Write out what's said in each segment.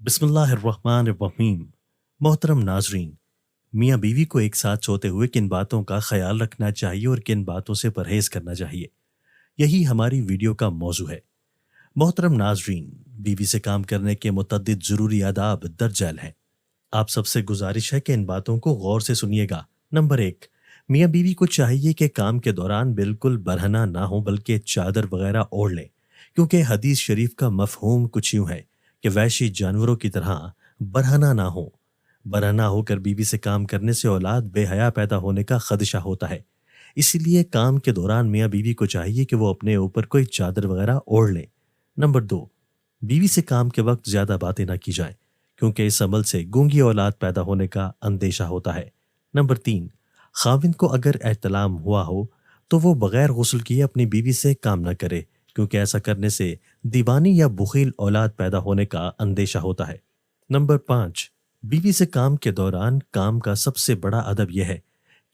बिस्मिल्लाहिर्रहमानिर्रहीम। मोहतरम नाजरीन, मियाँ बीवी को एक साथ सोते हुए किन बातों का ख्याल रखना चाहिए और किन बातों से परहेज करना चाहिए, यही हमारी वीडियो का मौजू है। मोहतरम नाजरीन, बीवी से काम करने के मुतअद्दिद ज़रूरी आदाब दर्ज झैल हैं। आप सबसे गुजारिश है कि इन बातों को गौर से सुनिएगा। नंबर 1, मियाँ बीवी को चाहिए कि काम के दौरान बिल्कुल बरहना ना हो बल्कि चादर वगैरह ओढ़ लें, क्योंकि हदीस शरीफ का मफहूम कुछ यूं है कि वैशी जानवरों की तरह बरहना ना हो। बरहना होकर बीवी से काम करने से औलाद बेहया पैदा होने का खदशा होता है। इसीलिए काम के दौरान मियाँ बीवी को चाहिए कि वो अपने ऊपर कोई चादर वगैरह ओढ़ लें। नंबर 2, बीवी से काम के वक्त ज्यादा बातें ना की जाएं, क्योंकि इस अमल से गूंगी औलाद पैदा होने का अंदेशा होता है। नंबर 3, खाविंद को अगर एहतलाम हुआ हो तो वो बगैर गुस्ल किए अपनी बीवी से काम न करे, क्योंकि ऐसा करने से दीवानी या बुखील औलाद पैदा होने का अंदेशा होता है। नंबर 5, बीवी से काम के दौरान काम का सबसे बड़ा अदब यह है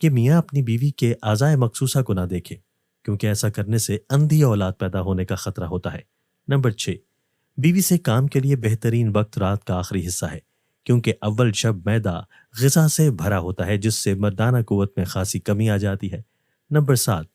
कि मियाँ अपनी बीवी के आज़ाए मखसूसा को ना देखे, क्योंकि ऐसा करने से अंधी औलाद पैदा होने का खतरा होता है। नंबर 6, बीवी से काम के लिए बेहतरीन वक्त रात का आखिरी हिस्सा है, क्योंकि अव्वल शब मैदा ग़िज़ा से भरा होता है, जिससे मर्दाना क़ुव्वत में खासी कमी आ जाती है। नंबर 7,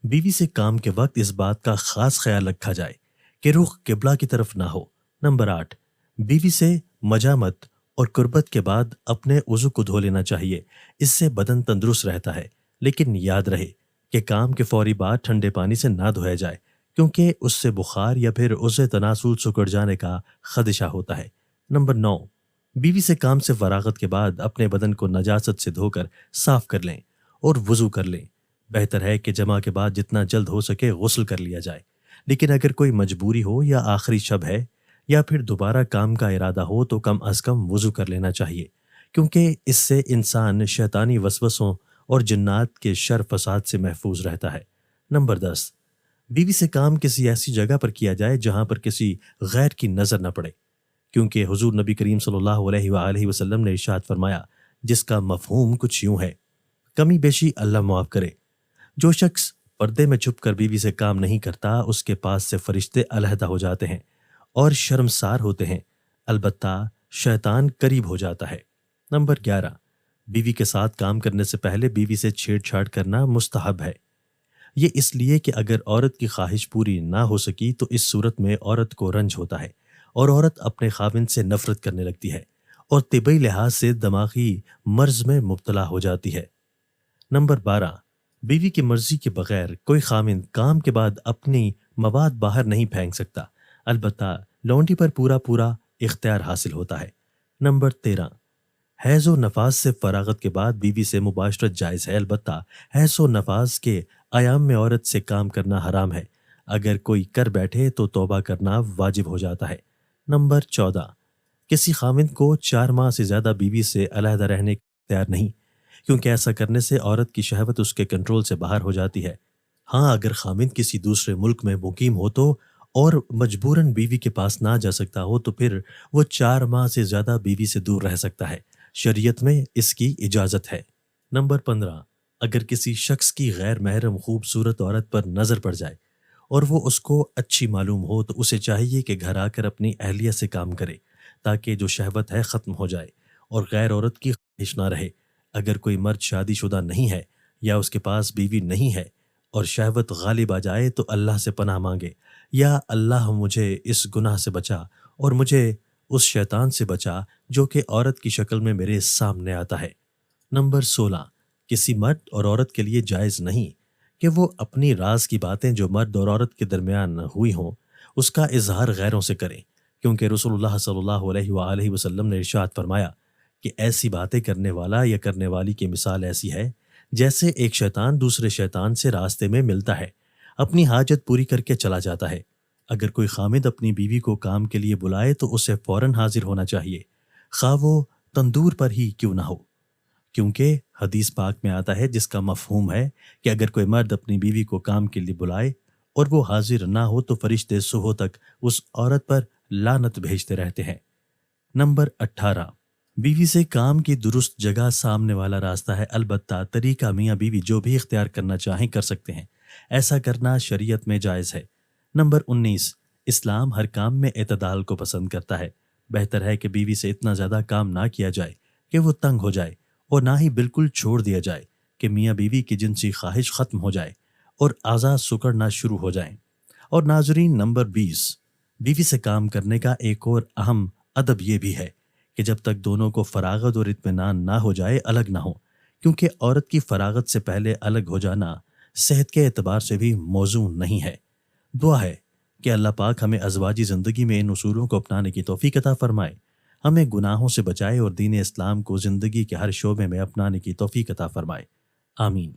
बीवी से काम के वक्त इस बात का खास ख्याल रखा जाए कि रुख किबला की तरफ ना हो। नंबर 8, बीवी से मजामत और कुर्बत के बाद अपने उज़ू को धो लेना चाहिए। इससे बदन तंदुरुस्त रहता है, लेकिन याद रहे कि काम के फौरी बाद ठंडे पानी से ना धोया जाए, क्योंकि उससे बुखार या फिर उसे तनासुल सिकुड़ जाने का खदशा होता है। नंबर 9, बीवी से काम से फरागत के बाद अपने बदन को नजासत से धोकर साफ कर लें और वुज़ू कर लें। बेहतर है कि जमा के बाद जितना जल्द हो सके गुस्ल कर लिया जाए, लेकिन अगर कोई मजबूरी हो या आखिरी शब है या फिर दोबारा काम का इरादा हो तो कम अज़ कम वुज़ू कर लेना चाहिए, क्योंकि इससे इंसान शैतानी वसवसों और जिन्नात के शर फसाद से महफूज रहता है। नंबर 10, बीवी से काम किसी ऐसी जगह पर किया जाए जहां पर किसी गैर की नजर न पड़े, क्योंकि हुजूर नबी करीम सल्लल्लाहु अलैहि वसल्लम ने इरशाद फरमाया, जिसका मफहूम कुछ यूं है, कमी बेशी अल्लाह मुआफ करे। जो शख्स पर्दे में छुप कर बीवी से काम नहीं करता, उसके पास से फरिश्ते अलहदा हो जाते हैं और शर्मसार होते हैं, अलबत्ता शैतान करीब हो जाता है। नंबर 11, बीवी के साथ काम करने से पहले बीवी से छेड़छाड़ करना मुस्तहब है। ये इसलिए कि अगर औरत की ख्वाहिश पूरी ना हो सकी तो इस सूरत में औरत को रंज होता है और औरत अपने खाविंद से नफरत करने लगती है और तिबई लिहाज से दिमागी मर्ज में मुब्तला हो जाती है। नंबर 12, बीवी की मर्जी के बगैर कोई खाविंद काम के बाद अपनी मवाद बाहर नहीं फेंक सकता, अलबत्ता लौंडी पर पूरा पूरा इख्तियार हासिल होता है। नंबर 13, हैज़ व नफास से फरागत के बाद बीवी से मुबाशरत जायज़ है, अलबत्ता हैज़ व नफास के आयाम में औरत से काम करना हराम है। अगर कोई कर बैठे तो तौबा करना वाजिब हो जाता है। नंबर 14, किसी खाविंद को 4 माह से ज़्यादा बीवी से अलहदा रहने का इख्तियार नहीं, क्योंकि ऐसा करने से औरत की शहवत उसके कंट्रोल से बाहर हो जाती है। हाँ, अगर खाविंद किसी दूसरे मुल्क में मुकीम हो तो और मजबूरन बीवी के पास ना जा सकता हो तो फिर वो 4 माह से ज़्यादा बीवी से दूर रह सकता है। शरीयत में इसकी इजाज़त है। नंबर 15, अगर किसी शख्स की गैर महरम खूबसूरत औरत पर नज़र पड़ जाए और वो उसको अच्छी मालूम हो तो उसे चाहिए कि घर आकर अपनी अहलिया से काम करे, ताकि जो शहवत है ख़त्म हो जाए और गैर औरत की ख्वाहिश ना रहे। अगर कोई मर्द शादीशुदा नहीं है या उसके पास बीवी नहीं है और शहवत गालिब आ जाए तो अल्लाह से पनाह मांगे, या अल्लाह मुझे इस गुनाह से बचा और मुझे उस शैतान से बचा जो कि औरत की शक्ल में मेरे सामने आता है। नंबर 16, किसी मर्द और औरत के लिए जायज़ नहीं कि वो अपनी राज की बातें जो मर्द और औरत के दरमियान हुई हों उसका इजहार गैरों से करें, क्योंकि रसूलुल्लाह सल्लल्लाहु अलैहि वसल्लम ने इरशाद फरमाया कि ऐसी बातें करने वाला या करने वाली की मिसाल ऐसी है जैसे एक शैतान दूसरे शैतान से रास्ते में मिलता है, अपनी हाजत पूरी करके चला जाता है। अगर कोई खामिद अपनी बीवी को काम के लिए बुलाए तो उसे फौरन हाजिर होना चाहिए, खा वो तंदूर पर ही क्यों ना हो, क्योंकि हदीस पाक में आता है जिसका मफहूम है कि अगर कोई मर्द अपनी बीवी को काम के लिए बुलाए और वो हाजिर ना हो तो फरिश्ते सुबह तक उस औरत पर लानत भेजते रहते हैं। नंबर 18, बीवी से काम की दुरुस्त जगह सामने वाला रास्ता है, अलबत्ता तरीका मियाँ बीवी जो भी इख्तियार करना चाहें कर सकते हैं। ऐसा करना शरीयत में जायज़ है। नंबर 19, इस्लाम हर काम में एतदाल को पसंद करता है, بہتر ہے کہ بیوی سے اتنا زیادہ کام نہ کیا جائے کہ وہ تنگ ہو جائے، اور نہ ہی بالکل چھوڑ دیا جائے کہ میاں بیوی کی جنسی خواہش ختم ہو جائے اور اعضاء سکڑنا شروع ہو جائیں۔ اور ناظرین، نمبر 20، بیوی سے کام کرنے کا ایک اور اہم ادب یہ بھی ہے کہ جب تک دونوں کو فراغت اور اطمینان نہ ہو جائے الگ نہ ہو، کیونکہ عورت کی فراغت سے پہلے الگ ہو جانا صحت کے اعتبار سے بھی موزوں نہیں ہے۔ دعا ہے کہ اللہ پاک ہمیں ازواجی زندگی میں ان اصولوں کو اپنانے کی توفیق عطا فرمائے، ہمیں گناہوں سے بچائے اور دین اسلام کو زندگی کے ہر شعبے میں اپنانے کی توفیق عطا فرمائے۔ آمین۔